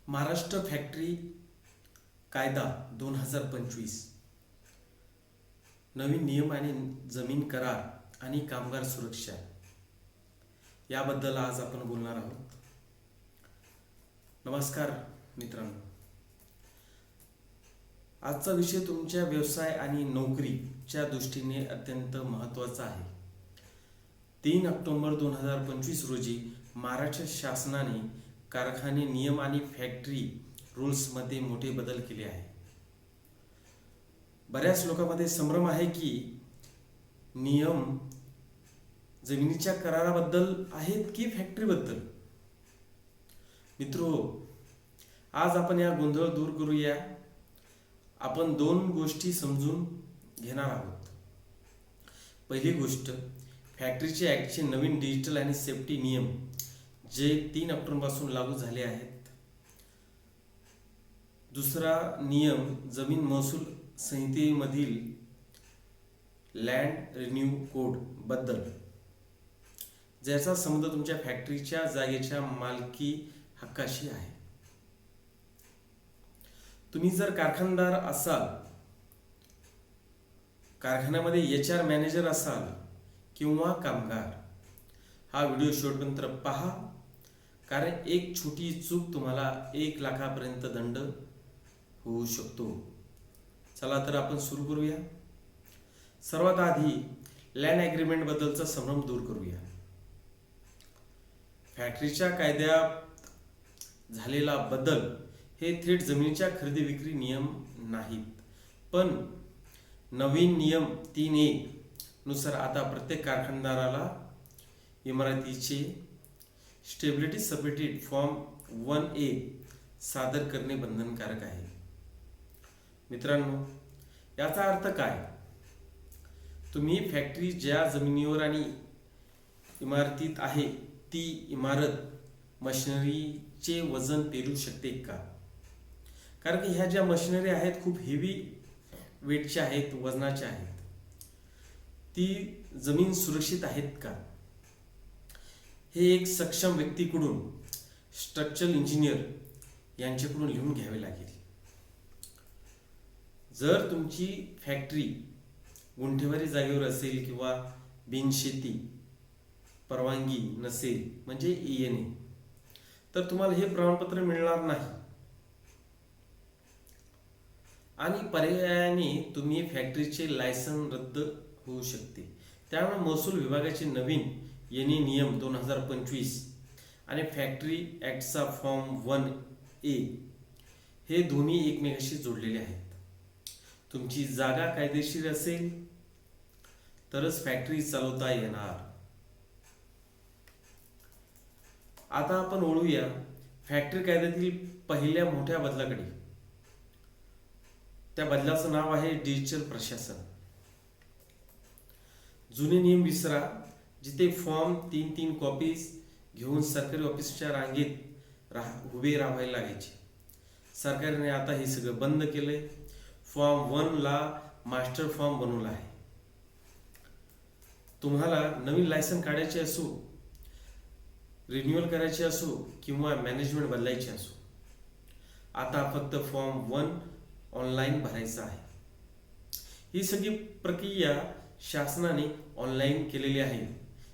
Maharashtra factory कायदा 2025 नवीन नियम आणि जमीन करार आणि कामगार सुरक्षा याबद्दल आज आपण बोलणार आहोत. नमस्कार मित्रांनो, आजचा विषय तुमच्या व्यवसाय आणि नोकरीच्या दृष्टीने अत्यंत महत्त्वाचा आहे. 3 ऑक्टोबर 2025 रोजी महाराष्ट्र शासनाने कारखाने नियम आणि फॅक्टरी रूल्समध्ये मोठे बदल केले आहे. बऱ्याच लोकांमध्ये संभ्रम आहे की नियम जमिनीच्या कराराबद्दल आहेत की फॅक्टरीबद्दल. मित्रो, आज आपण या गोंधळ दूर करूया. आपण 2 गोष्टी समजून घेणार आहोत. पहिली गोष्ट, फॅक्टरीचे ॲक्टचे नवीन डिजिटल आणि सेफ्टी नियम जे 3 ऑक्टोबरपासून लागू झाले आहेत. दुसरा नियम, जमीन महसूल संहितेमधील लँड रिन्यू कोड बद्दल, ज्याचा संबंध तुमच्या फॅक्टरीच्या जागेच्या मालकी हक्काशी आहे. तुम्ही जर कारखानदार असाल, कारखान्यामध्ये HR मॅनेजर असाल किंवा कामगार, हा व्हिडिओ शेवटपर्यंत पहा, कारण एक छोटी चूक तुम्हाला 1 लाखापर्यंत दंड होऊ शकतो. चला तर आपण सुरू करूया. सर्वात आधी लँड ॲग्रीमेंट बद्दलचा संभ्रम दूर करूया. फॅक्टरीच्या कायद्यात झालेला बदल हे थेट जमिनीच्या खरेदी विक्री नियम नाहीत, पण नवीन नियम 3(1) नुसार आता प्रत्येक कारखानदाराला इमारतीचे स्टेबिलिटी सर्टिफिकेट फॉर्म 1A सादर करणे बंधनकारक आहे. मित्रांनो, याचा अर्थ काय? तुम्ही फॅक्टरी ज्या जमिनीवर आणि इमारतीत आहे ती इमारत मशिनरीचे वजन पेलू शकते का? कारण की ह्या ज्या मशिनरी आहेत खूप हेवी वेटच्या आहेत, वजनाच्या आहेत. ती जमीन सुरक्षित आहेत का? हे एक सक्षम व्यक्तीकडून, स्ट्रक्चरल इंजिनियर यांच्याकडून लिहून घ्यावे लागेल. जर तुमची फॅक्टरी गुंठेवारी जागेवर असेल किंवा बिनशेती परवानगी नसेल, म्हणजे ENA, तर तुम्हाला हे प्रमाणपत्र मिळणार नाही. आणि पर्यायाने तुम्ही फॅक्टरीचे लायसन रद्द होऊ शकते. त्यामुळे महसूल विभागाचे नवीन NA नियम 2025 आणि फॅक्टरी ॲक्टचा फॉर्म 1A हे दोन्ही एकमेकांशी जोडलेले आहेत. तुमची जागा कायदेशीर असेल तरच फॅक्टरी चालवता येणार. आता आपण वळूया फॅक्टरी कायद्यातील पहिल्या मोठ्या बदलाकडे. त्या बदलाचं नाव आहे डिजिटल प्रशासन. जुने नियम विसरा, जिथे फॉर्म 3 कॉपीज घेऊन सरकारी ऑफिसच्या रांगेत उभे राहायला लागायचे. सरकारने आता हे सगळं बंद केलंय. फॉर्म 1 ला मास्टर फॉर्म बनवला आहे. तुम्हाला नवीन लायसन काढायचे असो, रिन्युअल करायचे असो किंवा मॅनेजमेंट बदलायचे असो, आता फक्त फॉर्म 1 ऑनलाईन भरायचा आहे. ही सगळी प्रक्रिया शासनाने ऑनलाईन केलेली आहे,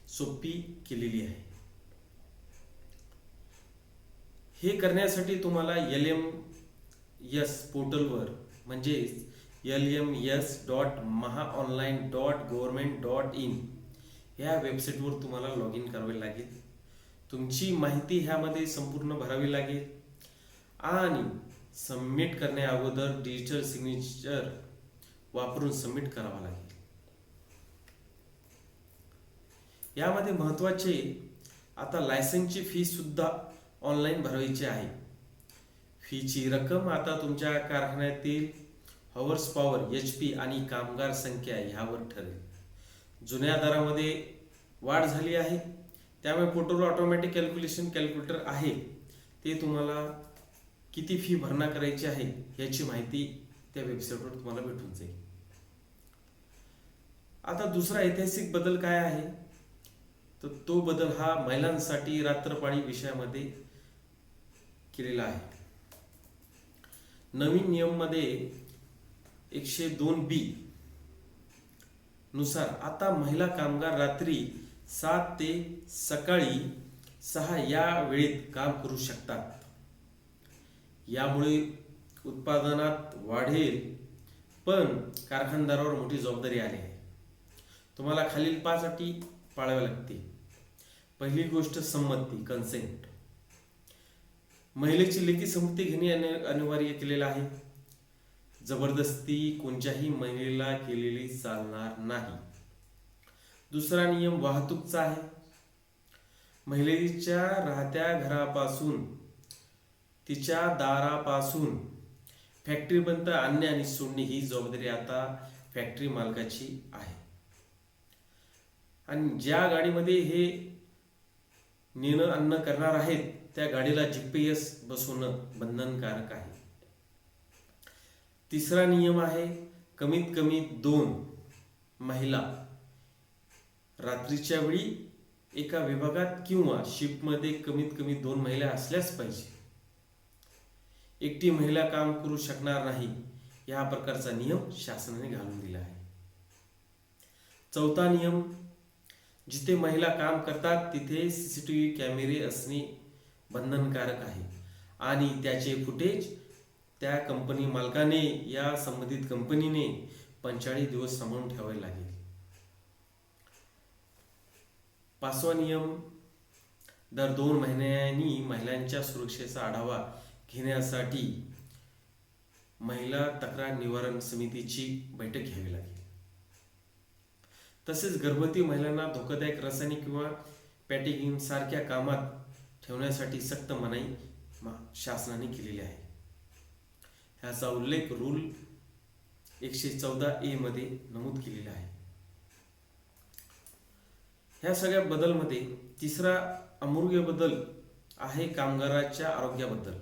सोपी केलेली आहे. हे करण्यासाठी तुम्हाला LMS पोर्टलवर, म्हणजे lms.mahaonline.government.in ह्या वेबसाईटवर तुम्हाला लॉग इन करावे लागेल. तुमची माहिती ह्यामध्ये संपूर्ण भरावी लागेल आणि सबमिट करण्या अगोदर डिजिटल सिग्नेचर वापरून सबमिट करावा लागेल. यामध्ये महत्त्वाचे, आता लायसन्सची फी सुद्धा ऑनलाईन भरायची आहे. फीची रक्कम आता तुमच्या कारखान्यातील हॉर्स पॉवर HP आणि कामगार संख्या ह्यावर ठरेल. जुन्या दरामध्ये वाढ झाली आहे, त्यामुळे पोर्टलवर ऑटोमॅटिक कॅल्क्युलेटर आहे. ते तुम्हाला किती फी भरणा करायची आहे याची माहिती त्या वेबसाईटवर तुम्हाला भेटून जाईल. आता दुसरा ऐतिहासिक बदल काय आहे, तर तो बदल हा महिलांसाठी रात्रपाळी विषयामध्ये केलेला आहे. नवीन नियम मध्ये 102B नुसार आता महिला कामगार रात्री 7 ते सकाळी 6 या वेळेत काम करू शकतात. यामुळे उत्पादनात वाढेल, पण कारखानदारावर मोठी जबाबदारी आली आहे. तुम्हाला खालील 5 अटी पाळाव्या लागतील. पहिली गोष्ट संमती, कन्सेंट. महिलेची लेखी संमती घेणे अनिवार्य केलेलं आहे. जबरदस्ती कोणत्याही महिलेला केलेली चालणार नाही. दुसरा नियम वाहतूकचा आहे. महिलेच्या राहत्या घरापासून तिच्या दारापासून फॅक्टरीपर्यंत आणणे आणि सोडणे ही जबाबदारी आता फॅक्टरी मालकाची आहे. आणि ज्या गाडीमध्ये हे नेणं आणणं करणार आहेत त्या गाडीला GPS बसवणं बंधनकारक आहे. तिसरा नियम आहे कमीत कमी 2 महिला रात्रीच्या वेळी एका विभागात किंवा शिफ्टमध्ये कमीत कमी 2 महिला असल्याच पाहिजे. एकटी महिला काम करू शकणार नाही या प्रकारचा नियम शासनाने घालून दिला आहे. चौथा नियम, जिथे महिला काम करतात तिथे CCTV कॅमेरे असणे बंधनकारक आहे आणि त्याचे फुटेज त्या कंपनी मालकाने या संबंधित कंपनीने 45 दिवस सांभाळून ठेवावे लागेल. 5वा नियम, दर 2 महिन्यांनी महिलांच्या सुरक्षेचा आढावा घेण्यासाठी महिला तक्रार निवारण समितीची बैठक घ्यावी लागेल. तसेच गर्भवती महिलांना धोकादायक रासायनिक किंवा पॅकेजिंग सारख्या कामात ठेवण्यासाठी सक्त मनाई शासनाने केलेली आहे. ह्याचा उल्लेख रूल 114A मध्ये नमूद केलेला आहे. ह्या सगळ्या बदलमध्ये तिसरा अमूल्य बदल आहे कामगाराच्या आरोग्याबद्दल.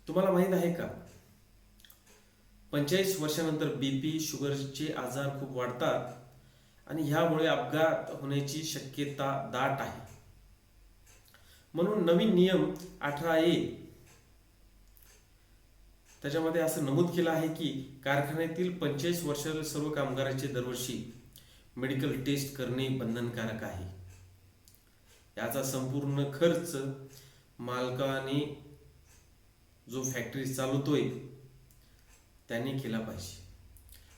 तुम्हाला माहित आहे का, 45 वर्षानंतर BP, शुगरचे आजार खूप वाढतात आणि ह्यामुळे अपघात होण्याची शक्यता दाट आहे. म्हणून नवीन नियम 18A त्याच्यामध्ये असं नमूद केलं आहे की कारखान्यातील 45 वर्षातील सर्व कामगारांचे दरवर्षी मेडिकल टेस्ट करणे बंधनकारक आहे. याचा संपूर्ण खर्च मालकाने जो फॅक्टरी चालवतोय त्याने केला पाहिजे.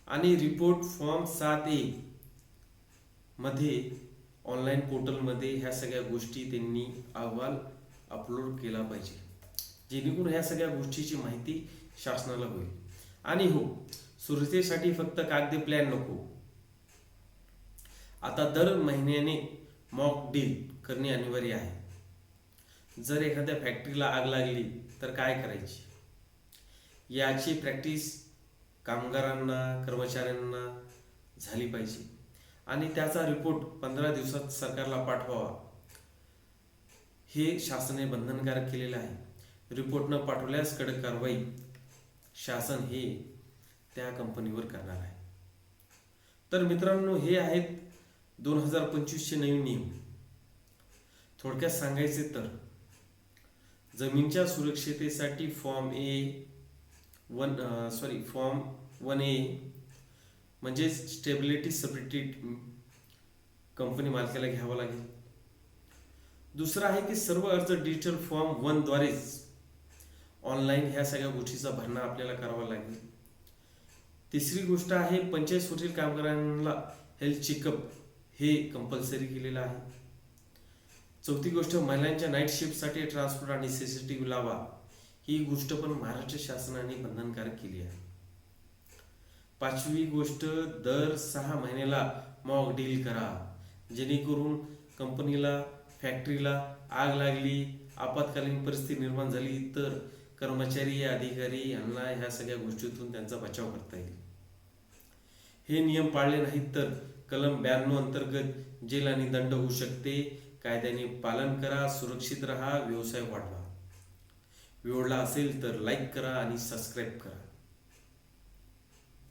आणि रिपोर्ट फॉर्म 7A मध्ये ऑनलाईन पोर्टलमध्ये ह्या सगळ्या गोष्टी त्यांनी अहवाल अपलोड केला पाहिजे, जेणेकरून ह्या सगळ्या गोष्टीची माहिती शासनाला होईल. आणि हो, सुरक्षेसाठी फक्त कागदी प्लॅन नको, आता दर महिन्याने मॉक ड्रिल करणे अनिवार्य आहे. जर एखाद्या फॅक्टरीला आग लागली तर काय करायची याची प्रॅक्टिस कामगारांना, कर्मचाऱ्यांना झाली पाहिजे आणि त्याचा रिपोर्ट 15 दिवसात सरकारला पाठवावा. हे शासनाने बंधनकारक केलेलं आहे. रिपोर्ट न पाठवल्यास कडक कारवाई शासन हे त्या कंपनीवर करणार आहे. तर मित्रांनो, हे आहेत 2025 चे नवीन नियम. थोडक्यात सांगायचे तर जमीनच्या सुरक्षिततेसाठी फॉर्म 1A म्हणजे स्टेबिलिटी सर्टिफिकेट कंपनी मालकाला घ्यावा लागेल. दुसरं आहे की सर्व अर्ज डिजिटल फॉर्म 1 द्वारेच ऑनलाईन ह्या सगळ्या गोष्टीचा भरणा आपल्याला करावा लागेल. तिसरी गोष्ट आहे 45 वर्षीय कामगारांना हेल्थ चेकअप हे कंपल्सरी केलेलं आहे. चौथी गोष्ट, महिलांच्या नाईट शिफ्टसाठी ट्रान्सपोर्ट आणि CCTV लावा. ही गोष्ट पण महाराष्ट्र शासनाने बंधनकारक केली आहे. 5वी गोष्ट, दर 6 महिन्याला मॉक ड्रिल करा, जेणेकरून कंपनीला, फॅक्टरीला आग लागली, आपत्कालीन परिस्थिती निर्माण झाली तर कर्मचारी, अधिकारी यांना ह्या सगळ्या गोष्टीतून त्यांचा बचाव करता येईल. हे नियम पाळले नाहीत तर कलम 92 अंतर्गत जेल आणि दंड होऊ शकते. कायद्याने पालन करा, सुरक्षित राहा, व्यवसाय वाढवा. व्हिडिओला असेल तर लाईक करा आणि सबस्क्राईब करा.